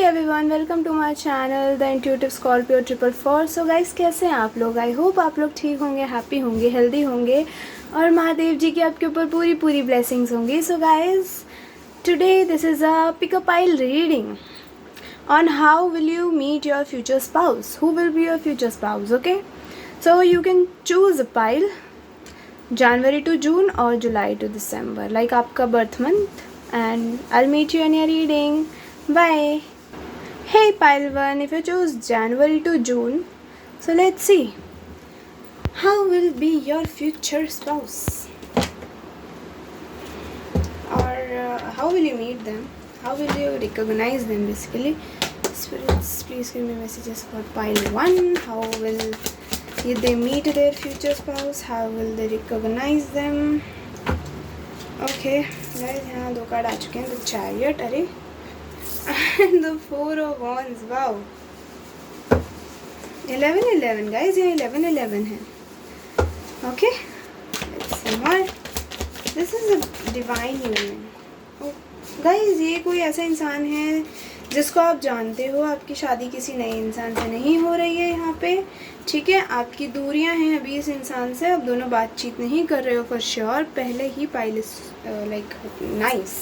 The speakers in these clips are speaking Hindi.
Everyone, welcome to my channel the intuitive Scorpio 444। So guys, कैसे हैं आप लोग? आई होप आप लोग ठीक होंगे, हैप्पी होंगे, हेल्दी होंगे और महादेव जी की आपके ऊपर पूरी पूरी ब्लेसिंग्स होंगी। So guys, today this is a pick a pile reading on how will you meet your future spouse, who will be your future spouse. Okay, so you can choose a pile January to June or July to December, like आपका birth month, and I'll meet you in your reading. Bye. Hey pile 1, if you choose January to June, so let's see how will be your future spouse, or how will you meet them, how will you recognize them basically. Spirits, please give me messages for pile 1. How will they meet their future spouse, how will they recognize them. Okay guys, यहाँ दो कार्ड आ चुके हैं, द चैरियट, अरे and the 4 of wands. wow, 11 guys, यहाँ 11 है. Okay, let's see more. This is a divine union. oh, guys, ये कोई ऐसा इंसान है जिसको आप जानते हो. आपकी शादी किसी नए इंसान से नहीं हो रही है यहाँ पे, ठीक है. आपकी दूरियां हैं अभी इस इंसान से, आप दोनों बातचीत नहीं कर रहे हो फॉर श्योर. पहले ही पाइल लाइक नाइस.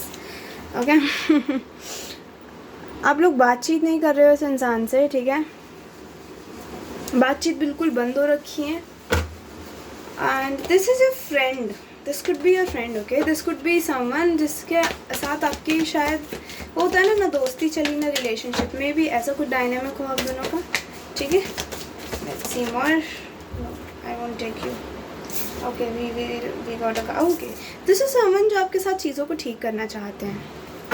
ओके आप लोग बातचीत नहीं कर रहे हो इस इंसान से, ठीक है. बातचीत बिल्कुल बंद हो रखी है. And this is a friend, this could be a friend. Okay, this could be someone जिसके साथ आपकी शायद वो होता है ना दोस्ती चली ना रिलेशनशिप में भी, ऐसा कुछ डायनामिक हो आप दोनों का, ठीक है. Let's see more. I won't take you. Okay, we got a okay. This is someone जो आपके साथ चीज़ों को ठीक करना चाहते हैं,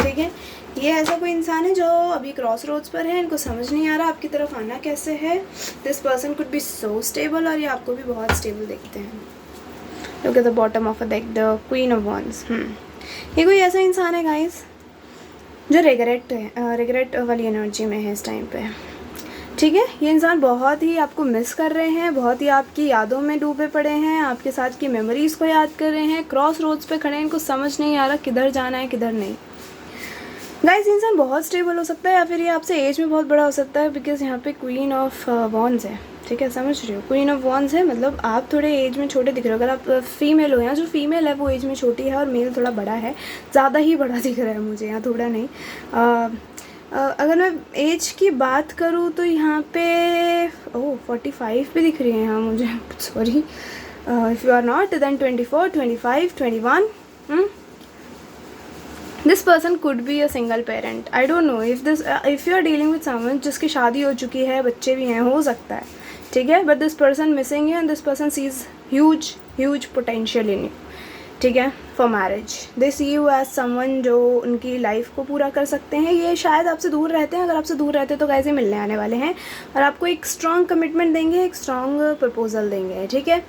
ठीक है. ये ऐसा कोई इंसान है जो अभी क्रॉस रोड्स पर है, इनको समझ नहीं आ रहा आपकी तरफ आना कैसे है. This person could B so stable, और ये आपको भी बहुत स्टेबल देखते हैं. Look at the bottom of a deck, the queen of wands. ये कोई ऐसा इंसान है गाइस जो रिग्रेट वाली एनर्जी में है इस टाइम पे, ठीक है. ये इंसान बहुत ही आपको मिस कर रहे हैं, बहुत ही आपकी यादों में डूबे पड़े हैं, आपके साथ की मेमोरीज़ को याद कर रहे हैं. क्रॉस रोड्स पे खड़े हैं, इनको समझ नहीं आ रहा किधर जाना है किधर नहीं. गाइस, इंसान बहुत स्टेबल हो सकता है या फिर ये आपसे एज में बहुत बड़ा हो सकता है, बिकॉज यहाँ पे क्वीन ऑफ वॉन्ड्स है, ठीक है. समझ रहे हो, क्वीन ऑफ वॉन्ड्स है, मतलब आप थोड़े एज में छोटे दिख रहे हो. अगर आप फीमेल हो, यहाँ जो फीमेल है वो एज में छोटी है और मेल थोड़ा बड़ा है, ज़्यादा ही बड़ा दिख रहा है मुझे यहाँ, थोड़ा नहीं. अगर मैं एज की बात करूँ तो यहाँ पे 45 भी दिख रही है यहाँ मुझे. Sorry, if you are not, then 24, 25, 21. This person could be a single parent. I don't know if you are dealing with someone जिसकी शादी हो चुकी है, बच्चे भी हैं, हो सकता है, ठीक है. But this person missing you and this person sees huge potential in you, ठीक है, for marriage. They see you as someone जो उनकी लाइफ को पूरा कर सकते हैं. ये शायद आपसे दूर रहते हैं, अगर आपसे दूर रहते हैं तो गाइस ये मिलने आने वाले हैं और आपको एक स्ट्रॉन्ग कमिटमेंट देंगे, एक स्ट्रॉन्ग प्रपोजल देंगे, ठीक है.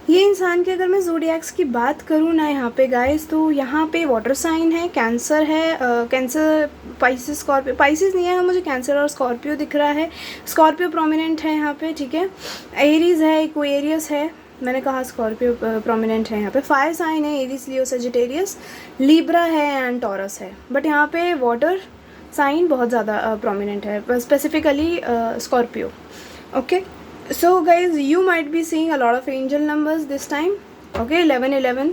ये इंसान की अगर मैं ज़ोडिएक्स की बात करूँ ना यहाँ पे गाइस, तो यहाँ पे वाटर साइन है, कैंसर है, कैंसर, पाइसिस, स्कॉर्पियो. पाइसिस नहीं है, मुझे कैंसर और स्कॉर्पियो दिख रहा है. स्कॉर्पियो प्रोमिनेंट है यहाँ पे, ठीक है. एरीज है, एक्वेरियस है, मैंने कहा स्कॉर्पियो प्रोमिनेंट है यहाँ पे. फायर साइन है, एरीज, लियो, सजिटेरियस, लिब्रा है एंड टॉरस है. बट यहाँ पे वाटर साइन बहुत ज़्यादा प्रोमिनेंट है, specifically Scorpio. Okay, so guys, you might be seeing a lot of angel numbers this time. Okay, 11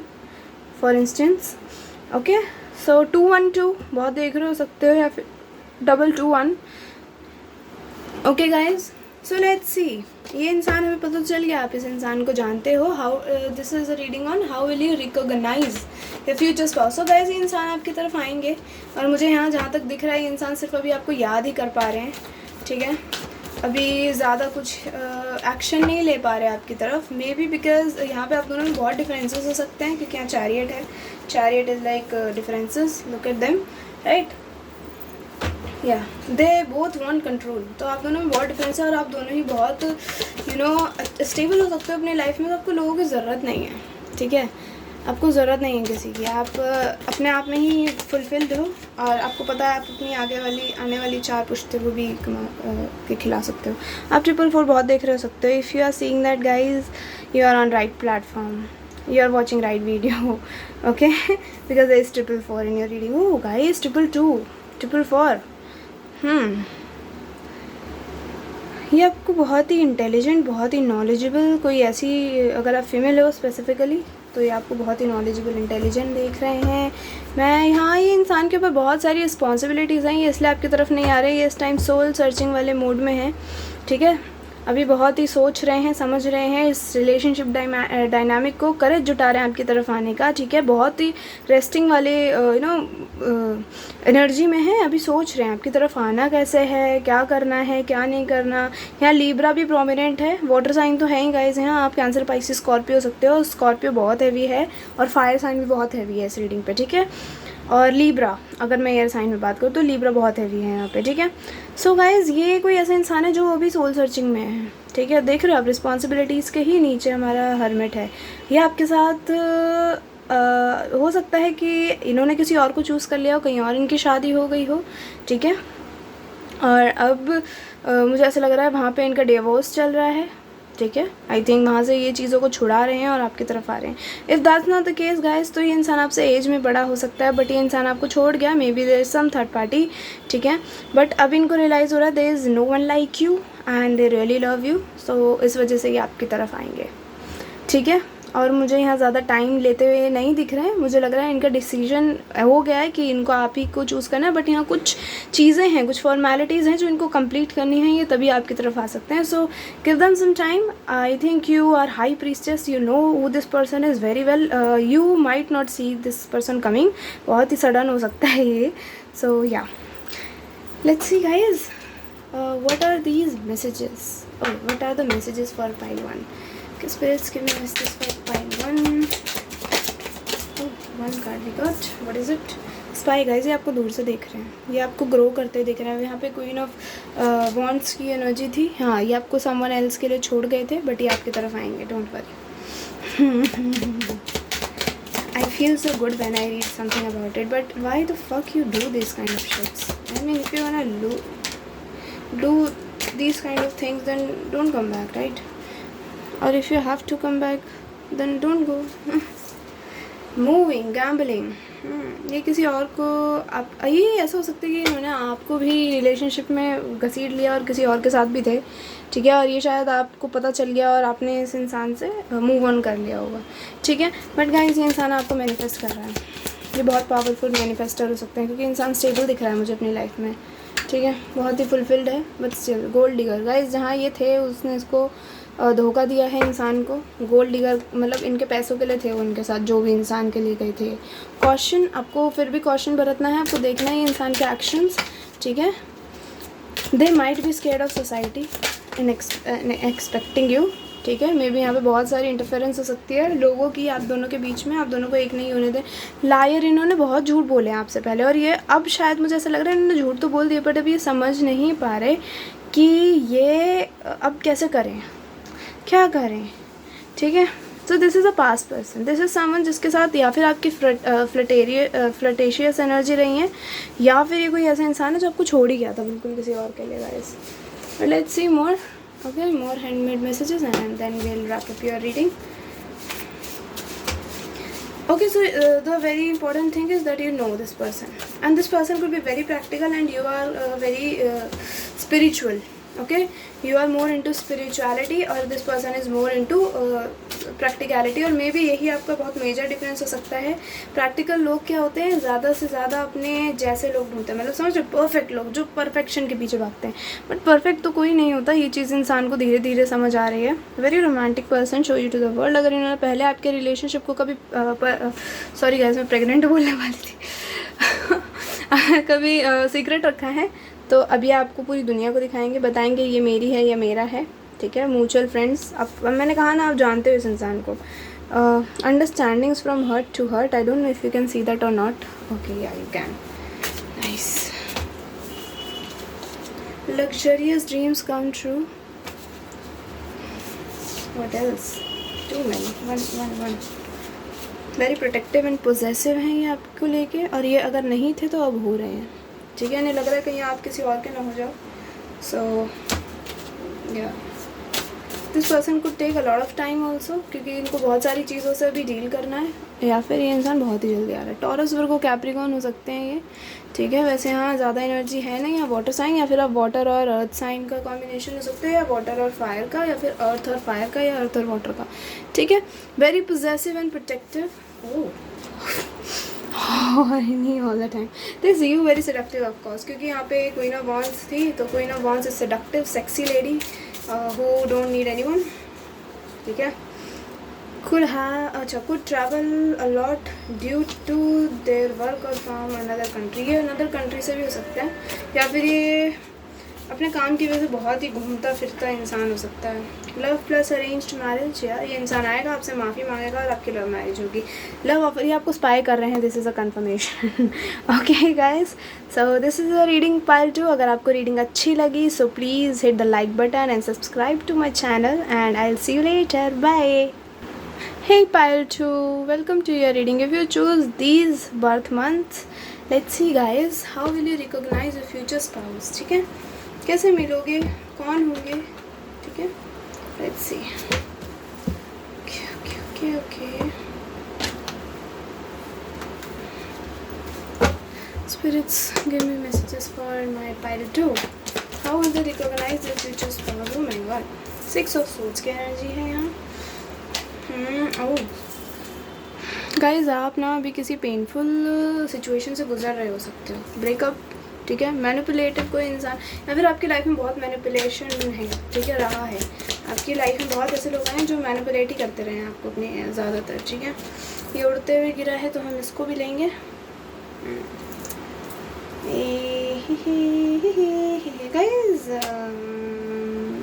for instance. Okay, so 212 बहुत देख रहे हो सकते हो, या फिर 221. Okay guys, so let's see. ये इंसान हमें पता चल गया, आप इस इंसान को जानते हो. How this is a reading on how will you recognise the future spouse. So guys, ये इंसान आपकी तरफ आएंगे और मुझे यहाँ जहाँ तक दिख रहा है ये इंसान सिर्फ अभी आपको याद ही कर पा रहे हैं, ठीक है. अभी ज़्यादा कुछ एक्शन नहीं ले पा रहे आपकी तरफ, मे बी बिकॉज यहाँ पे आप दोनों में बहुत डिफरेंसेस हो सकते हैं, क्योंकि यहाँ चैरियट है. Chariot is like differences, look at them, right. या दे बोथ वांट कंट्रोल. तो आप दोनों में बहुत डिफरेंस है और आप दोनों ही बहुत स्टेबल हो सकते हो अपने लाइफ में. तो आपको लोगों की ज़रूरत नहीं है, ठीक है. आपको ज़रूरत नहीं है किसी की, आप अपने आप में ही फुलफिल्ड हो और आपको पता है आप अपनी आने वाली 4 पुश्ते को भी के खिला सकते हो. आप 444 बहुत देख रहे हो सकते हो. If you are seeing that guys, you are on right platform, you are watching right video. Okay, because there is 444 in your reading. Oh guys, 222, 444. ये आपको बहुत ही इंटेलिजेंट, बहुत ही नॉलेजेबल, कोई ऐसी, अगर आप फीमेल हो स्पेसिफिकली तो ये आपको बहुत ही नॉलेजेबल, इंटेलिजेंट देख रहे हैं। मैं यहाँ, ये इंसान के ऊपर बहुत सारी रिस्पॉन्सिबिलिटीज़ हैं, ये इसलिए आपकी तरफ नहीं आ रहे, ये इस टाइम सोल सर्चिंग वाले मूड में है, ठीक है। अभी बहुत ही सोच रहे हैं, समझ रहे हैं इस रिलेशनशिप डायनामिक को, करेज जुटा रहे हैं आपकी तरफ आने का, ठीक है। बहुत ही रेस्टिंग वाले एनर्जी में है, अभी सोच रहे हैं आपकी तरफ आना कैसे है, क्या करना है, क्या नहीं करना। यहाँ लीब्रा भी प्रोमिनेंट है, वाटर साइन तो है ही गाइस, यहाँ आप कैंसर, पाइसिस, स्कॉर्पियो हो सकते हो। स्कॉर्पियो बहुत हैवी है और फायर साइन भी बहुत हैवी है इस रीडिंग पे, ठीक है। और लीब्रा, अगर मैं एयर साइन में बात करूँ तो लीब्रा बहुत हैवी है यहाँ पे, ठीक है। सो गाइज, ये कोई ऐसा इंसान है जो अभी सोल सर्चिंग में है, ठीक है। देख रहे हो आप, रिस्पॉन्सिबिलिटीज़ के ही नीचे हमारा हर्मिट है। ये आपके साथ हो सकता है कि इन्होंने किसी और को चूज़ कर लिया हो, कहीं और इनकी शादी हो गई हो, ठीक है। और अब मुझे ऐसा लग रहा है वहाँ पे इनका डिवोर्स चल रहा है, ठीक है। आई थिंक वहाँ से ये चीज़ों को छुड़ा रहे हैं और आपकी तरफ आ रहे हैं। If that's not the case guys, तो ये इंसान आपसे एज में बड़ा हो सकता है, बट ये इंसान आपको छोड़ गया, may be there is some third party, ठीक है। बट अब इनको रियलाइज़ हो रहा है there is no one like you and they really love you, so इस वजह से ये आपकी तरफ आएंगे, ठीक है। और मुझे यहाँ ज़्यादा टाइम लेते हुए नहीं दिख रहे हैं, मुझे लग रहा है इनका डिसीजन हो गया है कि इनको आप ही को चूज़ करना है, बट यहाँ कुछ चीज़ें हैं, कुछ फॉर्मेलिटीज़ हैं जो इनको कंप्लीट करनी है, ये तभी आपकी तरफ आ सकते हैं। So give them some time. I think you are high priestess, you know who this person is very well, you might not see this person coming, बहुत ही सडन हो सकता है ये। So yeah, let's see guys, what are these messages, what are the messages for pile 1? Spirits give me messages for pile 1. Oh, one card we got. What is it? Spy guys, ये आपको दूर से देख रहे हैं, ये आपको ग्रो करते देख रहे हैं। यहाँ पे क्वीन ऑफ वॉन्ड्स की एनर्जी थी, हाँ, ये आपको समवन एल्स के लिए छोड़ गए थे, बट ये आपकी तरफ आएंगे, don't worry. I feel so good when I read something about it, but why the fuck you do this kind of shits? I mean, if you wanna do these kind of things, then don't come back, right? और if you have to come back, then don't go. Moving, gambling. ये किसी और को आप, ये ऐसा हो सकता है कि इन्होंने आपको भी रिलेशनशिप में घसीट लिया और किसी और के साथ भी थे, ठीक है। और ये शायद आपको पता चल गया और आपने इस इंसान से मूव ऑन कर लिया होगा, ठीक है। बट गाइस, ये इंसान आपको मैनिफेस्ट कर रहा है, ये बहुत पावरफुल मैनिफेस्टर हो सकते हैं, क्योंकि इंसान स्टेबल दिख रहा है मुझे अपनी लाइफ में, ठीक है। बहुत ही फुलफिल्ड है, but still gold digger guys, जहाँ ये थे उसने इसको धोखा दिया है इंसान को। गोल्ड डिगर मतलब इनके पैसों के लिए थे वो, उनके साथ जो भी इंसान के लिए गए थे। कॉशन, आपको फिर भी कॉशन बरतना है, आपको देखना है इंसान के एक्शंस, ठीक है। They might be scared of society in expecting you, ठीक है। मे बी यहाँ पे बहुत सारी इंटरफेरेंस हो सकती है लोगों की आप दोनों के बीच में, आप दोनों को एक नहीं होने दें। लायर, इन्होंने बहुत झूठ बोले हैं आपसे पहले, और ये अब शायद मुझे ऐसा लग रहा है इन्होंने झूठ तो बोल दिया, बट अब ये समझ नहीं पा रहे कि ये अब कैसे करें, क्या करें, ठीक है। सो this is a past person, this is someone जिसके साथ या फिर आपकी फ्लटेशियस एनर्जी रही है, या फिर ये कोई ऐसा इंसान है जो आपको छोड़ ही गया था बिल्कुल किसी और के लिए guys. Let's see more, okay, more handmade messages and then we will wrap up your reading. Okay, so the very important thing is that you know this person, and this person could be very practical, and you are very spiritual. Okay, you are more into spirituality, और this person is more into practicality, और मे बी यही आपका बहुत मेजर डिफरेंस हो सकता है। प्रैक्टिकल लोग क्या होते हैं, ज़्यादा से ज़्यादा अपने जैसे लोग ढूंढते हैं, मतलब समझो परफेक्ट लोग जो परफेक्शन के पीछे भागते हैं, बट परफेक्ट तो कोई नहीं होता। ये चीज़ इंसान को धीरे धीरे समझ आ रही है। Very romantic person, show you to the world. अगर इन्होंने पहले आपके रिलेशनशिप को कभी सॉरी गाइस, मैं प्रेग्नेंट बोलने वाली थी कभी सीक्रेट रखा है, तो अभी आपको पूरी दुनिया को दिखाएंगे, बताएंगे ये मेरी है या मेरा है, ठीक है। म्यूचुअल फ्रेंड्स, अब मैंने कहा ना, आप जानते हो इस इंसान को। Understandings from heart to heart, I don't know if you can see that or not. Okay, yeah you can, nice. Luxurious dreams come true, what else, too many, one very protective and possessive हैं ये आपको लेके, और ये अगर नहीं थे तो अब हो रहे हैं, ठीक है। इन्हें लग रहा है कहीं आप किसी और के ना हो जाओ। So yeah, this person could take a lot of time also, क्योंकि इनको बहुत सारी चीज़ों से अभी डील करना है, या फिर ये इंसान बहुत ही जल्दी आ रहा है। टॉरस, वर्गो, कैप्रिकॉर्न हो सकते हैं ये, ठीक है। वैसे यहाँ ज़्यादा एनर्जी है नहीं, या वाटर साइन, या फिर आप वाटर और अर्थ साइन का कॉम्बिनेशन हो सकता है, या वाटर और फायर का, या फिर अर्थ और फायर का, या अर्थ और वाटर का, ठीक है। वेरी पोजेसिव एंड प्रोटेक्टिव, नहीं all the time. They see you very seductive of course, क्योंकि यहाँ पे क्वीन ऑफ वॉन्ड्स थी, तो queen of wands is seductive sexy lady who don't need anyone, ठीक है। could travel a lot due to their work or from another country, ये अनदर कंट्री से भी हो सकता है, या फिर ये अपने काम की वजह से बहुत ही घूमता फिरता इंसान हो सकता है। लव प्लस अरेंज्ड मैरिज, यार ये इंसान आएगा आपसे माफ़ी मांगेगा और आपकी लव मैरिज होगी। लव ऑफर, ये आपको स्पाई कर रहे हैं, this is a confirmation. Okay guys, so this is a reading pile 2। अगर आपको रीडिंग अच्छी लगी so please hit the like button and subscribe to my channel, and I will see you later, bye. Hey pile 2, welcome to your reading. If you choose these birth months, let's see guys, how will you recognize your future spouse, ठीक है, कैसे मिलोगे, कौन होंगे, ठीक है, let's see. Okay. Spirits, give me messages for my pile 2. How will they recognize their future spouse? Oh my god, 6 of Swords की एनर्जी है यहाँ। गाइज आप ना अभी किसी पेनफुल सिचुएशन से गुजर रहे हो सकते हो, ब्रेकअप, ठीक है। मैनिपुलेटिव कोई इंसान, या फिर आपकी लाइफ में बहुत मैनिपुलेशन है, ठीक है, रहा है। आपकी लाइफ में बहुत ऐसे लोग हैं जो मैनिपुलेट ही करते रहे हैं आपको अपने ज़्यादातर, ठीक है। ये उड़ते हुए गिरा है तो हम इसको भी लेंगे। Guys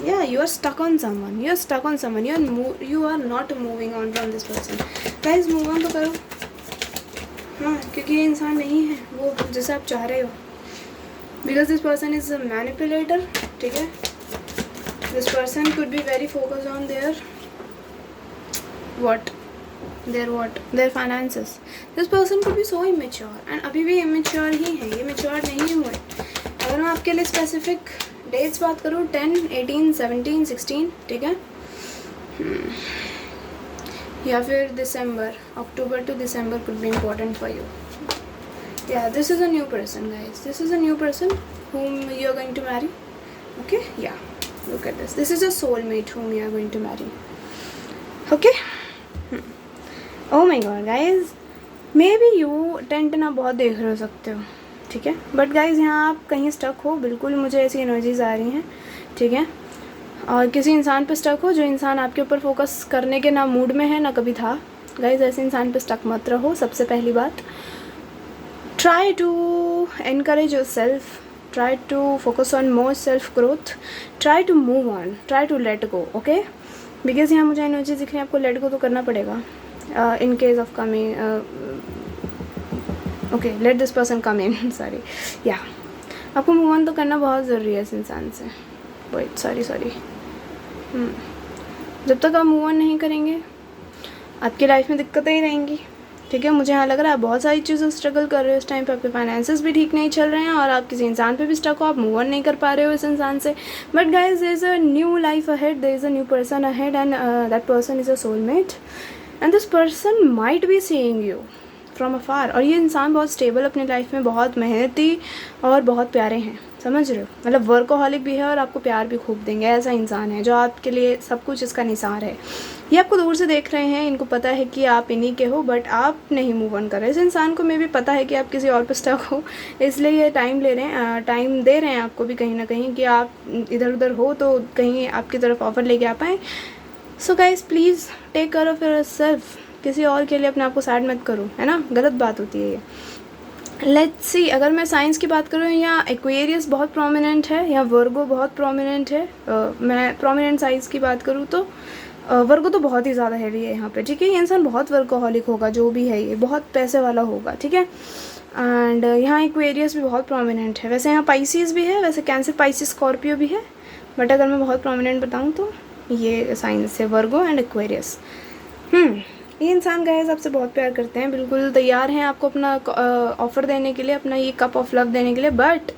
yeah, you are stuck on someone, you are not moving on from this person. guys move on तो करो, हाँ, क्योंकि ये इंसान नहीं है वो जैसे आप चाह रहे हो, because this person is a manipulator, ठीक है। this person could be very focused on their finances. this person could be so immature, and अभी भी immature ही है, ये mature नहीं हुए। अगर मैं आपके लिए स्पेसिफिक डेट्स बात करूँ, 10, 18, 17, 16, ठीक है, या फिर December, October to December could be important for you. या this is a new person guys, this is a new person whom you are going to marry. Okay, yeah, look at this is a soulmate whom you are going to marry. Okay. Oh my god guys, maybe you tent ना बहुत देख रहे हो सकते हो, ठीक है, बट गाइज यहाँ आप कहीं स्टक हो, बिल्कुल मुझे ऐसी एनर्जीज आ रही हैं, ठीक है। और किसी इंसान पे स्टक हो, जो इंसान आपके ऊपर फोकस करने के ना मूड में है ना कभी था। गाइज ऐसे इंसान पे स्टक मत रहो। सबसे पहली बात, try to encourage yourself, try to focus on more self growth, try to move on, try to let go, okay. Because यहाँ मुझे एनर्जी दिख रही है, आपको लेट गो तो करना पड़ेगा in case of coming, okay, let this person come in, sorry, या आपको मूव ऑन तो करना बहुत ज़रूरी है इस इंसान से। वेट, सॉरी, जब तक आप मूव ऑन नहीं करेंगे आपकी लाइफ में दिक्कतें ही रहेंगी, ठीक है। मुझे यहाँ लग रहा है बहुत सारी चीज़ें स्ट्रगल कर रहे हो इस टाइम पे, आपके फाइनेंसेस भी ठीक नहीं चल रहे हैं, और आप किसी इंसान पे भी स्टक हो, आप मूव ऑन नहीं कर पा रहे हो इस इंसान से। But guys there is a new life ahead, there is a new person ahead, and that person is a soulmate, and this person might be seeing you from afar. और ये इंसान बहुत स्टेबल अपनी लाइफ में, बहुत मेहनती और बहुत प्यारे हैं, समझ रहे हो, मतलब वर्कोहॉलिक भी है और आपको प्यार भी खूब देंगे। ऐसा इंसान है जो आपके लिए सब कुछ इसका निसार है। ये आपको दूर से देख रहे हैं, इनको पता है कि आप इन्हीं के हो, बट आप नहीं मूव ऑन कर रहे। इस इंसान को में भी पता है कि आप किसी और पे स्टक हो, इसलिए ये टाइम ले रहे हैं, टाइम दे रहे हैं आपको भी कहीं ना कहीं कि आप इधर उधर हो तो कहीं आपकी तरफ ऑफर लेके आ पाएँ। So guys please take care of yourself, किसी और के लिए अपने आप को सैड मत करो, है ना, गलत बात होती है ये। लेट्स सी, अगर मैं साइंस की बात करूँ, या एक्वेरियस बहुत प्रोमिनेंट है, या वर्गो बहुत प्रोमिनेंट है। मैं प्रोमिनेंट साइंस की बात करूँ तो वर्गो तो बहुत ही ज़्यादा हैवी है यहाँ पे, ठीक है। ये इंसान बहुत वर्कोहॉलिक होगा, जो भी है ये बहुत पैसे वाला होगा, ठीक है। एंड यहाँ एक्वेरियस भी बहुत प्रोमिनेंट है। वैसे यहाँ पाइसिस भी है, वैसे कैंसर, पाइसिस, स्कॉर्पियो भी है, बट अगर मैं बहुत प्रोमिनेंट बताऊँ तो ये साइंस है, वर्गो एंड एक्वेरियस। ये इंसान गाइस आपसे बहुत प्यार करते हैं, बिल्कुल तैयार हैं आपको अपना ऑफ़र देने के लिए, अपना ये कप ऑफ लव देने के लिए, बट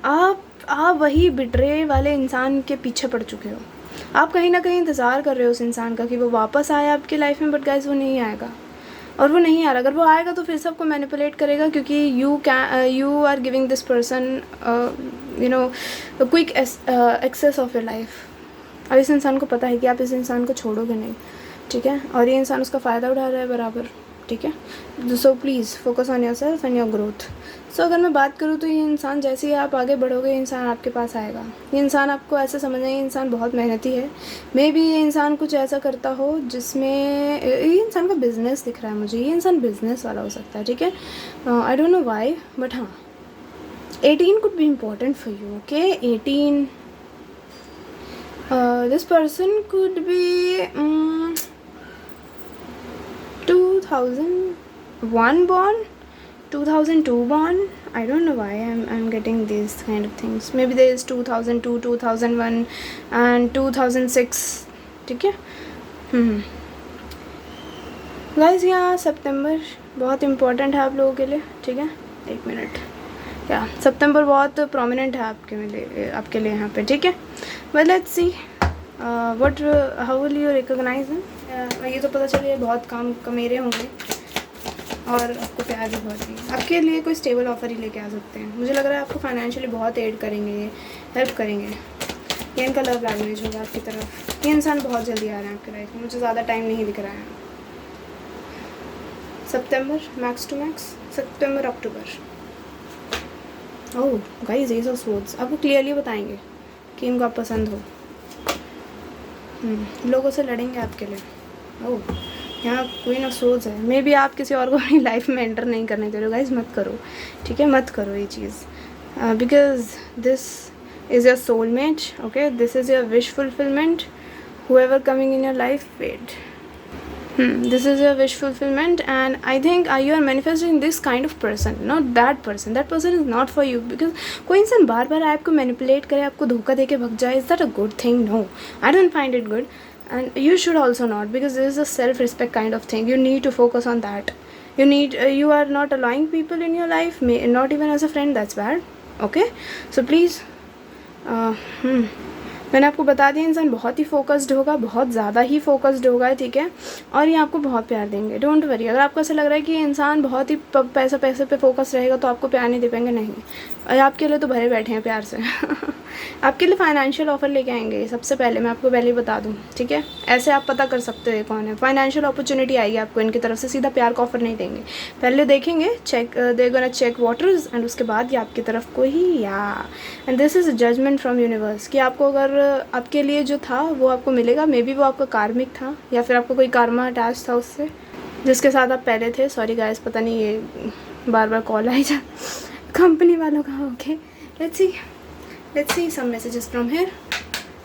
आप वही बिट्रे वाले इंसान के पीछे पड़ चुके हो। आप कहीं ना कहीं इंतज़ार कर रहे हो उस इंसान का कि वो वापस आए आपकी लाइफ में, बट गाइस वो नहीं आएगा, और वो नहीं आ रहा। अगर वो आएगा तो फिर से आपको मैनिपुलेट करेगा, क्योंकि you are giving this person you know quick access of your life. अब इस इंसान को पता है कि आप इस इंसान को छोड़ोगे नहीं, ठीक है, और ये इंसान उसका फ़ायदा उठा रहा है बराबर, ठीक है। So please focus on your self and your growth. So अगर मैं बात करूँ तो ये इंसान, जैसे ही आप आगे बढ़ोगे, ये इंसान आपके पास आएगा। ये इंसान आपको ऐसे समझना, ये इंसान बहुत मेहनती है। मे बी ये इंसान कुछ ऐसा करता हो जिसमें, ये इंसान का बिजनेस दिख रहा है मुझे, ये इंसान बिजनेस वाला हो सकता है, ठीक है। आई डोंट नो वाई, बट हाँ 18 could be important for you, okay? 18 this person could be 2001 born, 2002 born. I don't know why I'm getting these kind of things. Maybe there is 2002, 2001 and 2006, ठीक है। गाइस यहाँ सितंबर बहुत इम्पोर्टेंट है आप लोगों के लिए, ठीक है। एक मिनट, या सितंबर बहुत प्रोमिनेंट है आपके लिए यहाँ पे, ठीक है। Well let's see what how will you recognise him. ये तो पता चलिए बहुत काम कमेरे होंगे और आपको प्यार भी बहुत है। आपके लिए कोई स्टेबल ऑफर ही लेके आ सकते हैं। मुझे लग रहा है आपको फाइनेंशियली बहुत एड करेंगे, ये हेल्प करेंगे। ये इनका लव लैंग्वेज होगा आपकी तरफ। ये इंसान बहुत जल्दी आ रहा है आपकी लाइफ में, मुझे ज़्यादा टाइम नहीं दिख रहा है। सितंबर मैक्स टू मैक्स, सितंबर अक्टूबर। Oh guys, ace of swords आपको क्लियरली बताएंगे कि इनको आप पसंद हो। लोगों से लड़ेंगे आपके लिए। ओह यहाँ क्वीन ऑफ स्वॉर्ड्स है। मे बी आप किसी और को अपनी लाइफ में एंटर नहीं करने दे रहे हो। गाइस मत करो, ठीक है, मत करो ये चीज़, because this is your soulmate, okay, this is your wish fulfilment. whoever coming in your life, wait, this is your wish fulfillment, and I think you are manifesting this kind of person, not that person. That person is not for you, because कोई इंसान बार बार आपको मैनिपुलेट करे, आपको धोखा दे के भग जाए, is that a good thing? No, I don't find it good, and you should also not, because this is a self-respect kind of thing. You need to focus on that. You are not allowing people in your life, not even as a friend. That's bad, okay? So please मैंने आपको बता दिया, इंसान बहुत ही फोकस्ड होगा, बहुत ज़्यादा ही फोकस्ड होगा, ठीक है, और ये आपको बहुत प्यार देंगे। Don't worry. अगर आपको ऐसा लग रहा है कि ये इंसान बहुत ही पैसे पे फोकस रहेगा तो आपको प्यार नहीं दे पाएंगे, नहीं, और आपके लिए तो भरे बैठे हैं प्यार से आपके लिए फाइनेंशियल ऑफर लेके आएंगे सबसे पहले, मैं आपको पहले ही बता दूँ, ठीक है। ऐसे आप पता कर सकते हो ये कौन है। फाइनेंशियल अपॉर्चुनिटी आएगी आपको इनकी तरफ से, सीधा प्यार का ऑफर नहीं देंगे, पहले देखेंगे, they gonna check waters, and उसके बाद ये आपकी तरफ को ही, yeah and this is a judgement from universe कि आपको अगर आपके लिए जो था वो आपको मिलेगा। मे बी वो आपका कार्मिक था, या फिर आपको कोई कार्मा अटैच था उससे जिसके साथ आप पहले थे। सॉरी गाइस, पता नहीं ये बार बार कॉल आई जा कंपनी वालों का। Okay, let's see some messages from here.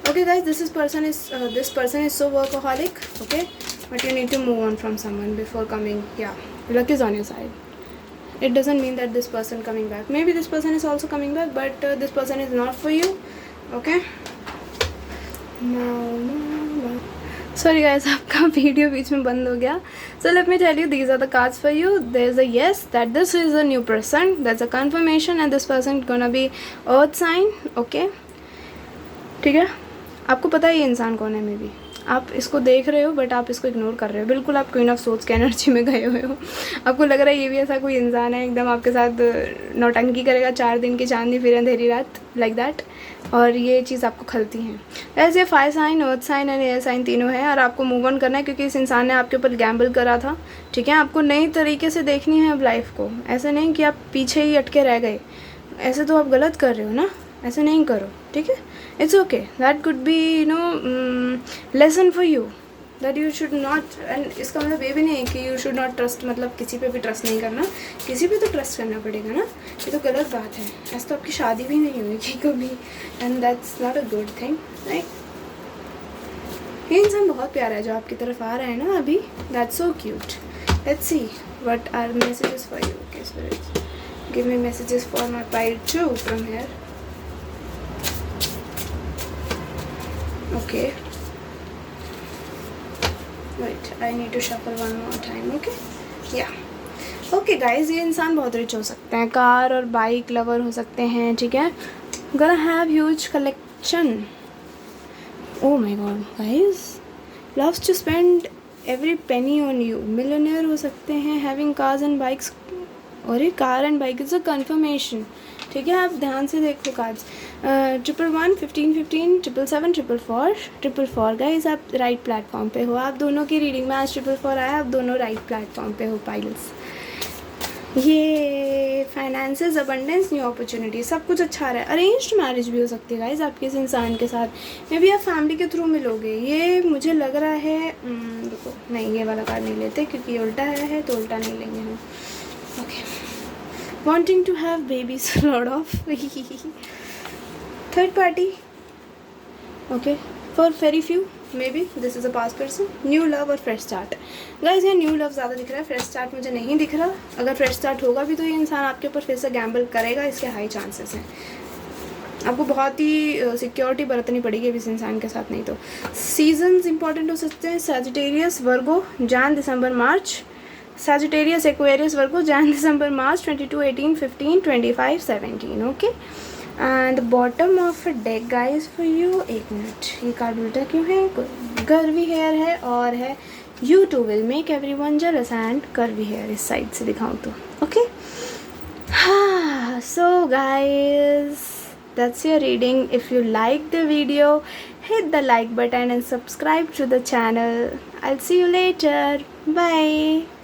Okay guys, this person is so workaholic, okay, but you need to move on from someone before coming. Yeah, luck is on your side. It doesn't mean that this person coming back, maybe this person is also coming back, but this person is not for you, okay. No. Sorry guys, आपका वीडियो बीच में बंद हो गया. So let me tell you, these are the cards for you. There's a yes, that this is a new person. That's a confirmation, and this person gonna be earth sign, okay. ठीक है, आपको पता है ये इंसान कौन है। मे बी आप इसको देख रहे हो बट आप इसको इग्नोर कर रहे हो। बिल्कुल आप क्वीन ऑफ सोर्ड्स की एनर्जी में गए हुए हो। आपको लग रहा है ये भी ऐसा कोई इंसान है एकदम आपके साथ नौटंकी करेगा, 4 दिन की चांदनी फिर अंधेरी रात, लाइक दैट, और ये चीज़ आपको खलती है। ऐसे fire sign, earth sign and air sign तीनों है, और आपको मूव ऑन करना है क्योंकि इस इंसान ने आपके ऊपर गैम्बल करा था, ठीक है। आपको नई तरीके से देखनी है अब लाइफ को, ऐसे नहीं कि आप पीछे ही अटके रह गए। ऐसे तो आप गलत कर रहे हो ना, ऐसे नहीं करो, ठीक है। It's okay, that could be lesson for you, that you should not, and इसका मतलब ये भी नहीं है कि यू शुड नॉट ट्रस्ट, मतलब किसी पे भी ट्रस्ट नहीं करना, किसी पे तो ट्रस्ट करना पड़ेगा ना, ये तो गलत बात है। ऐसे तो आपकी शादी भी नहीं होगी कभी, and that's not a good thing, right. ये इंसान बहुत प्यारा है जो आपकी तरफ आ रहा है ना अभी, that's so cute. Let's see what are messages for you, okay spirits, give me messages for my pile two from here. Okay, wait, I need to shuffle one more time, okay, yeah, okay guys, ये इंसान बहुत रिच हो सकते हैं, कार और बाइक लवर हो सकते हैं, ठीक है। gonna have huge collection, oh my god guys, loves to spend every penny on you, millionaire हो सकते हैं, हैविंग कार्स एंड बाइक्स, और ये car and bike is a conformation, ठीक है। आप ध्यान से देखो कार्ड्स, 111, 15, 15, 777, 444, 444 गाइस, आप राइट प्लेटफॉर्म पे हो। आप दोनों की रीडिंग में आज 444 आया, आप दोनों राइट प्लेटफॉर्म पे हो पाइल्स। ये फाइनेंसेस, अबंडेंस, न्यू अपॉर्चुनिटी, सब कुछ अच्छा आ रहा है। अरेंज्ड मैरिज भी हो सकती है गाइस आपके इस इंसान के साथ, मे बी आप फैमिली के थ्रू मिलोगे, ये मुझे लग रहा है। रुको, नहीं ये वाला कार्ड नहीं लेते क्योंकि ये उल्टा है तो उल्टा नहीं लेंगे हम। Okay, wanting to have babies, lot of third party, okay, for very few maybe this is a past person, new love और fresh start guys। ये न्यू लव ज़्यादा दिख रहा है, फ्रेश स्टार्ट मुझे नहीं दिख रहा। अगर फ्रेश स्टार्ट होगा भी तो ये इंसान आपके ऊपर फिर से गैम्बल करेगा, इसके हाई चांसेस हैं। आपको बहुत ही सिक्योरिटी बरतनी पड़ेगी अब इस इंसान के साथ, नहीं तो सीजन्स इंपॉर्टेंट हो सकते हैं। Sagittarius, Virgo, Jain, December, March. Sagittarius, Aquarius, Virgo, Jan, December, March, 22, 18, 15, 25, 17, okay। And the bottom of a deck guys for you, एक मिनट, ये कार्ड उल्टा क्यों है? कर्वी हेयर है और है you too will make everyone jealous and curvy hair इस साइड से दिखाऊँ तो, okay। So guys, that's your reading. If you like the video, hit the like button and subscribe to the channel. I'll see you later. Bye.